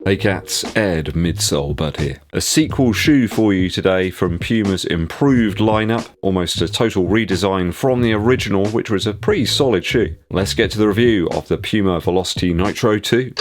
Hey cats, Ed Midsole here. A sequel shoe for you today from Puma's improved lineup, almost a total redesign from the original, which was a pretty solid shoe. Let's get to the review of the Puma Velocity Nitro 2.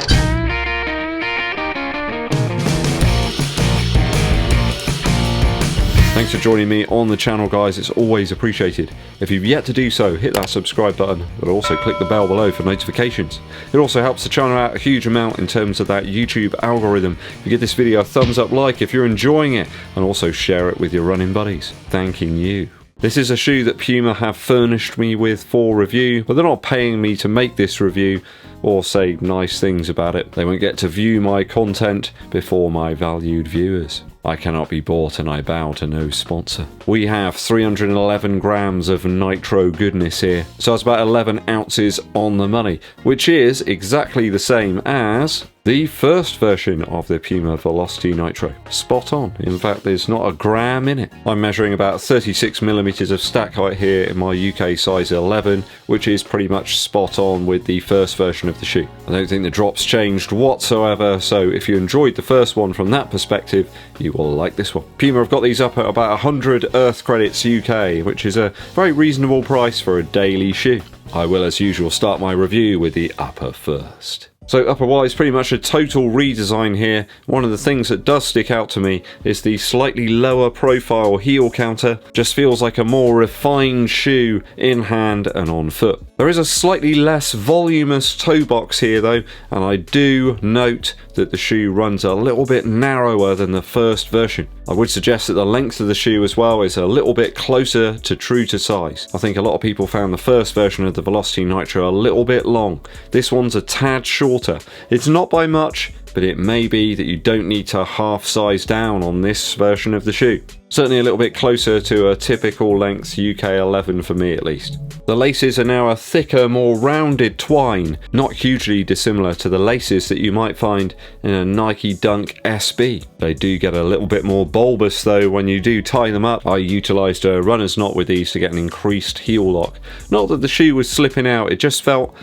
Thanks for joining me on the channel, guys. It's always appreciated. If you've yet to do so, hit that subscribe button, but also click the bell below for notifications. It also helps the channel out a huge amount in terms of that YouTube algorithm. If you give this video a thumbs up like if you're enjoying it, and also share it with your running buddies. Thanking you. This is a shoe that Puma have furnished me with for review, but they're not paying me to make this review or say nice things about it. They won't get to view my content before my valued viewers. I cannot be bought and I bow to no sponsor. We have 311 grams of nitro goodness here, so it's about 11 ounces on the money, which is exactly the same as the first version of the Puma Velocity Nitro. Spot on. In fact, there's not a gram in it. I'm measuring about 36mm of stack height here in my UK size 11, which is pretty much spot on with the first version of the shoe. I don't think the drops changed whatsoever, so if you enjoyed the first one from that perspective, you will like this one. Puma have got these up at about 100 Earth credits UK, which is a very reasonable price for a daily shoe. I will, as usual, start my review with the upper first. So upper-wise, pretty much a total redesign here. One of the things that does stick out to me is the slightly lower profile heel counter. Just feels like a more refined shoe in hand and on foot. There is a slightly less voluminous toe box here though, and I do note that the shoe runs a little bit narrower than the first version. I would suggest that the length of the shoe as well is a little bit closer to true to size. I think a lot of people found the first version of the Velocity Nitro a little bit long. This one's a tad shorter. It's not by much, but it may be that you don't need to half size down on this version of the shoe. Certainly a little bit closer to a typical length UK 11 for me at least. The laces are now a thicker, more rounded twine, not hugely dissimilar to the laces that you might find in a Nike Dunk SB. They do get a little bit more bulbous though when you do tie them up. I utilised a runner's knot with these to get an increased heel lock. Not that the shoe was slipping out, it just felt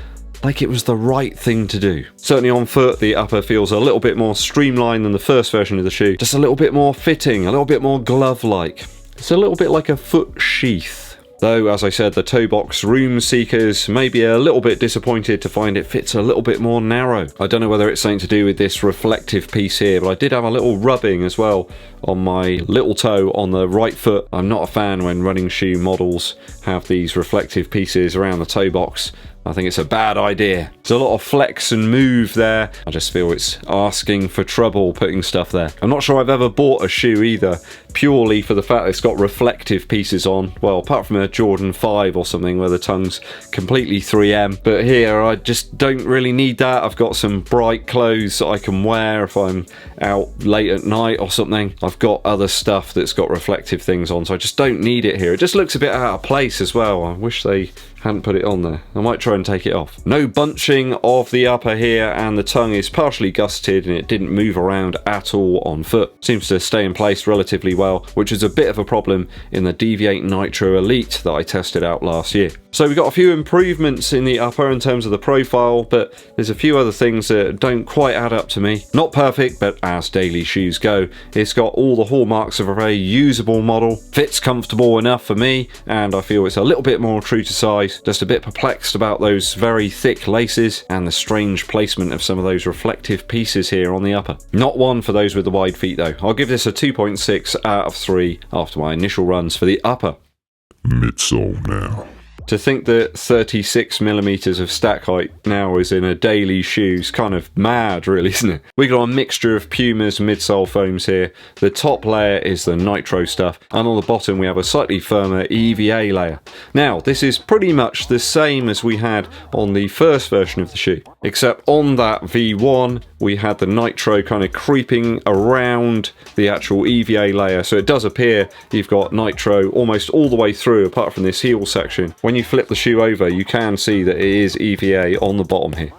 like it was the right thing to do. Certainly on foot, the upper feels a little bit more streamlined than the first version of the shoe. Just a little bit more fitting, a little bit more glove-like. It's a little bit like a foot sheath. Though, as I said, the toe box room seekers may be a little bit disappointed to find it fits a little bit more narrow. I don't know whether it's something to do with this reflective piece here, but I did have a little rubbing as well on my little toe on the right foot. I'm not a fan when running shoe models have these reflective pieces around the toe box. I think it's a bad idea. There's a lot of flex and move there. I just feel it's asking for trouble putting stuff there. I'm not sure I've ever bought a shoe either, purely for the fact that it's got reflective pieces on. Well, apart from a Jordan 5 or something where the tongue's completely 3M. But here, I just don't really need that. I've got some bright clothes that I can wear if I'm out late at night or something. I've got other stuff that's got reflective things on, so I just don't need it here. It just looks a bit out of place as well. I wish they hadn't put it on there. I might try and take it off. No bunching of the upper here, and the tongue is partially gusseted and it didn't move around at all on foot. Seems to stay in place relatively well, which is a bit of a problem in the Deviate Nitro Elite that I tested out last year. So we've got a few improvements in the upper in terms of the profile, but there's a few other things that don't quite add up to me. Not perfect, but as daily shoes go, it's got all the hallmarks of a very usable model. Fits comfortable enough for me, and I feel it's a little bit more true to size. Just a bit perplexed about those very thick laces and the strange placement of some of those reflective pieces here on the upper. Not one for those with the wide feet though. I'll give this a 2.6 out of 3 after my initial runs for the upper. Midsole now. To think that 36mm of stack height now is in a daily shoe is kind of mad, really, isn't it? We got a mixture of Puma's midsole foams here. The top layer is the Nitro stuff, and on the bottom we have a slightly firmer EVA layer. Now, this is pretty much the same as we had on the first version of the shoe, except on that V1 we had the Nitro kind of creeping around the actual EVA layer, so it does appear you've got Nitro almost all the way through apart from this heel section. When you flip the shoe over, you can see that it is EVA on the bottom here.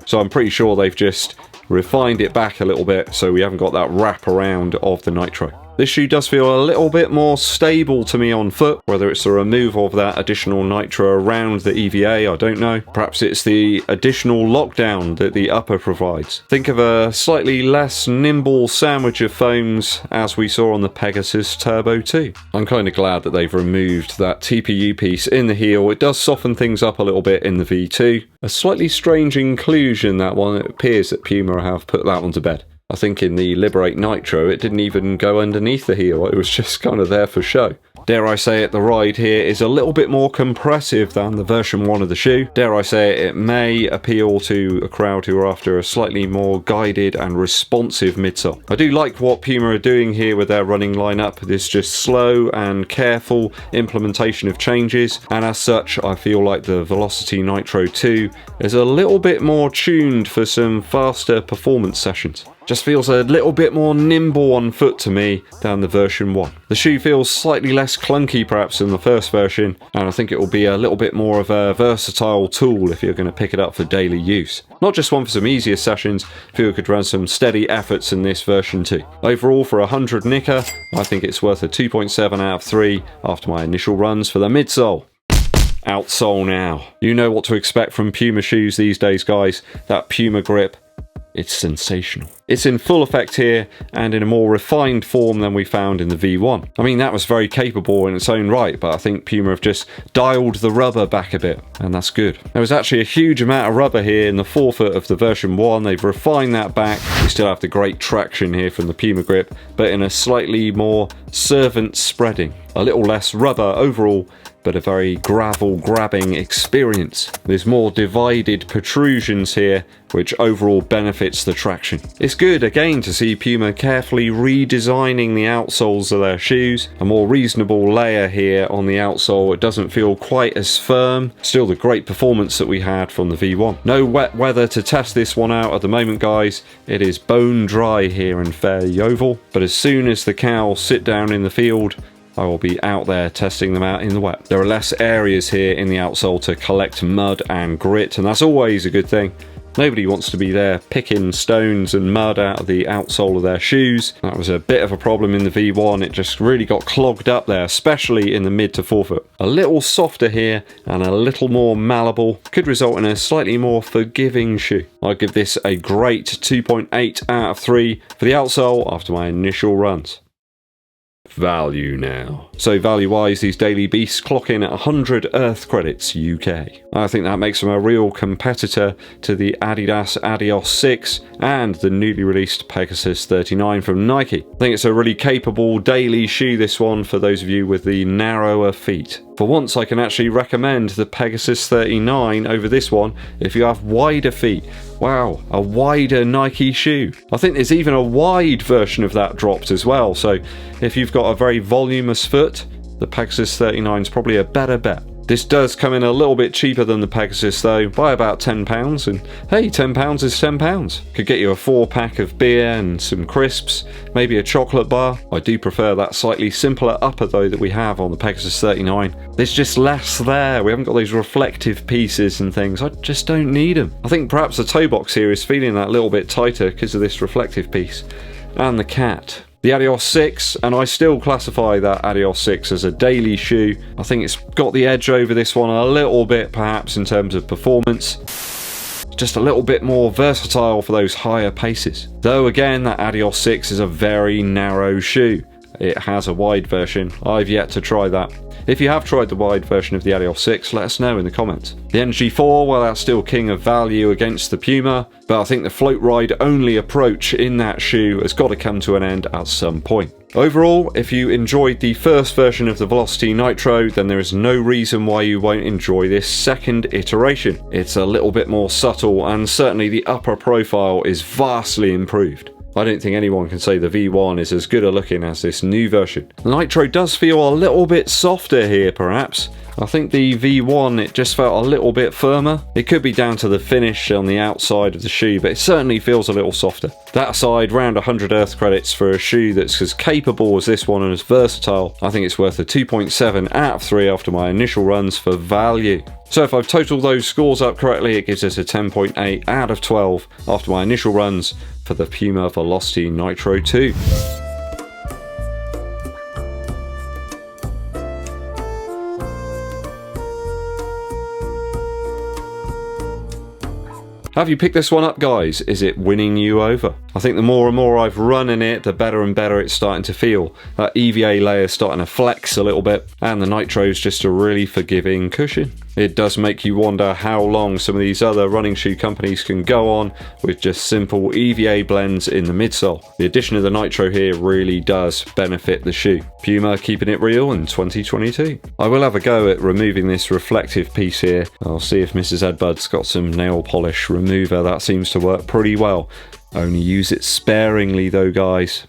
So I'm pretty sure they've just refined it back a little bit so we haven't got that wrap around of the Nitro. This shoe does feel a little bit more stable to me on foot, whether it's the removal of that additional nitro around the EVA, I don't know. Perhaps it's the additional lockdown that the upper provides. Think of a slightly less nimble sandwich of foams as we saw on the Pegasus Turbo 2. I'm kind of glad that they've removed that TPU piece in the heel. It does soften things up a little bit in the V2. A slightly strange inclusion, that one. It appears that Puma have put that one to bed. I think in the Liberate Nitro it didn't even go underneath the heel, it was just kind of there for show. Dare I say it, the ride here is a little bit more compressive than the version 1 of the shoe. Dare I say it, it may appeal to a crowd who are after a slightly more guided and responsive midsole. I do like what Puma are doing here with their running lineup. This just slow and careful implementation of changes, and as such I feel like the Velocity Nitro 2 is a little bit more tuned for some faster performance sessions. Just feels a little bit more nimble on foot to me than the version 1. The shoe feels slightly less clunky perhaps than the first version, and I think it will be a little bit more of a versatile tool if you're going to pick it up for daily use. Not just one for some easier sessions, I feel we could run some steady efforts in this version too. Overall, for 100 nicker, I think it's worth a 2.7 out of 3 after my initial runs for the midsole. Outsole now. You know what to expect from Puma shoes these days, guys. That Puma grip. It's sensational. It's in full effect here and in a more refined form than we found in the V1. I mean, that was very capable in its own right, but I think Puma have just dialed the rubber back a bit, and that's good. There was actually a huge amount of rubber here in the forefoot of the version 1. They've refined that back. We still have the great traction here from the Puma grip, but in a slightly more servant spreading. A little less rubber overall, but a very gravel grabbing experience. There's more divided protrusions here, which overall benefits the traction. It's good again to see Puma carefully redesigning the outsoles of their shoes. A more reasonable layer here on the outsole. It doesn't feel quite as firm. Still the great performance that we had from the V1. No wet weather to test this one out at the moment, guys. It is bone dry here in Fair Yeovil, but as soon as the cows sit down in the field, I will be out there testing them out in the wet. There are less areas here in the outsole to collect mud and grit, and that's always a good thing. Nobody wants to be there picking stones and mud out of the outsole of their shoes. That was a bit of a problem in the V1. It just really got clogged up there, especially in the mid to forefoot. A little softer here and a little more malleable could result in a slightly more forgiving shoe. I'd give this a great 2.8 out of 3 for the outsole after my initial runs. Value now. So value wise, these daily beasts clock in at 100 Earth credits UK. I think that makes them a real competitor to the Adidas Adios 6 and the newly released Pegasus 39 from Nike. I think it's a really capable daily shoe, this one, for those of you with the narrower feet. For once I can actually recommend the Pegasus 39 over this one if you have wider feet. Wow, a wider Nike shoe. I think there's even a wide version of that dropped as well, so if you've got a very voluminous foot, the Pegasus 39 is probably a better bet. This does come in a little bit cheaper than the Pegasus though, by about £10, and hey, £10 is £10. Could get you a 4-pack of beer and some crisps, maybe a chocolate bar. I do prefer that slightly simpler upper though that we have on the Pegasus 39. There's just less there. We haven't got those reflective pieces and things. I just don't need them. I think perhaps the toe box here is feeling that little bit tighter because of this reflective piece. And the cat. The Adios 6, and I still classify that Adios 6 as a daily shoe. I think it's got the edge over this one a little bit perhaps in terms of performance. Just a little bit more versatile for those higher paces. Though again, that Adios 6 is a very narrow shoe. It has a wide version. I've yet to try that. If you have tried the wide version of the Adios 6, let us know in the comments. The NG4, well, that's still king of value against the Puma, but I think the float ride only approach in that shoe has got to come to an end at some point. Overall, if you enjoyed the first version of the Velocity Nitro, then there is no reason why you won't enjoy this second iteration. It's a little bit more subtle, and certainly the upper profile is vastly improved. I don't think anyone can say the V1 is as good a looking as this new version. The Nitro does feel a little bit softer here perhaps. I think the V1, it just felt a little bit firmer. It could be down to the finish on the outside of the shoe, but it certainly feels a little softer. That aside, round 100 Earth credits for a shoe that's as capable as this one and as versatile, I think it's worth a 2.7 out of 3 after my initial runs for value. So if I've totaled those scores up correctly, it gives us a 10.8 out of 12 after my initial runs for the Puma Velocity Nitro 2. Have you picked this one up, guys? Is it winning you over? I think the more and more I've run in it, the better and better it's starting to feel. That EVA layer is starting to flex a little bit, and the Nitro's just a really forgiving cushion. It does make you wonder how long some of these other running shoe companies can go on with just simple EVA blends in the midsole. The addition of the Nitro here really does benefit the shoe. Puma keeping it real in 2022. I will have a go at removing this reflective piece here. I'll see if Mrs. Eddbud's got some nail polish remover. That seems to work pretty well. Only use it sparingly though, guys.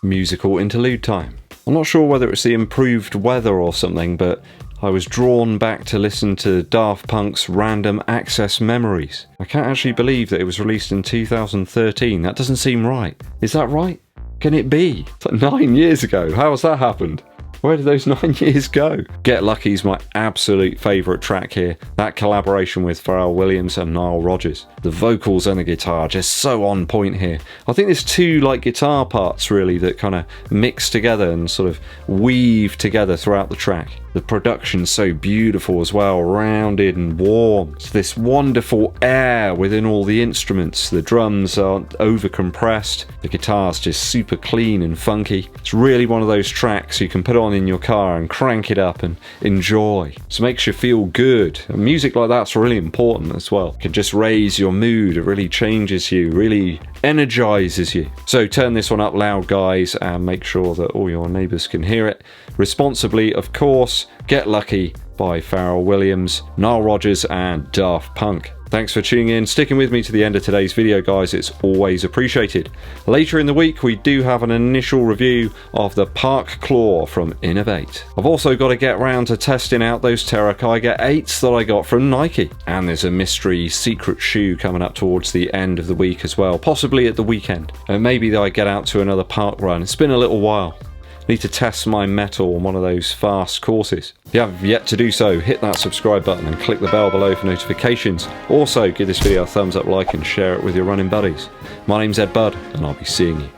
Musical interlude time. I'm not sure whether it's the improved weather or something, but I was drawn back to listen to Daft Punk's Random Access Memories. I can't actually believe that it was released in 2013. That doesn't seem right. Is that right? Can it be? It's like 9 years ago. How has that happened? Where did those 9 years go? Get Lucky's my absolute favourite track here. That collaboration with Pharrell Williams and Nile Rodgers. The vocals and the guitar just so on point here. I think there's two like guitar parts really that kind of mix together and sort of weave together throughout the track. The production's so beautiful as well, rounded and warm. It's this wonderful air within all the instruments. The drums aren't over-compressed. The guitar's just super clean and funky. It's really one of those tracks you can put on in your car and crank it up and enjoy. So it makes you feel good. And music like that's really important as well. It can just raise your mood. It really changes you, really energizes you. So turn this one up loud, guys, and make sure that all your neighbors can hear it. Responsibly, of course. Get Lucky by Pharrell Williams, Nile Rodgers and Daft Punk. Thanks for tuning in, sticking with me to the end of today's video, guys. It's always appreciated. Later in the week, we do have an initial review of the Park Claw from Innovate. I've also got to get round to testing out those Terra Kyger 8s that I got from Nike. And there's a mystery secret shoe coming up towards the end of the week as well, possibly at the weekend. And maybe I get out to another park run. It's been a little while. Need to test my metal on one of those fast courses. If you have yet to do so, hit that subscribe button and click the bell below for notifications. Also, give this video a thumbs up, like and share it with your running buddies. My name's Eddbud and I'll be seeing you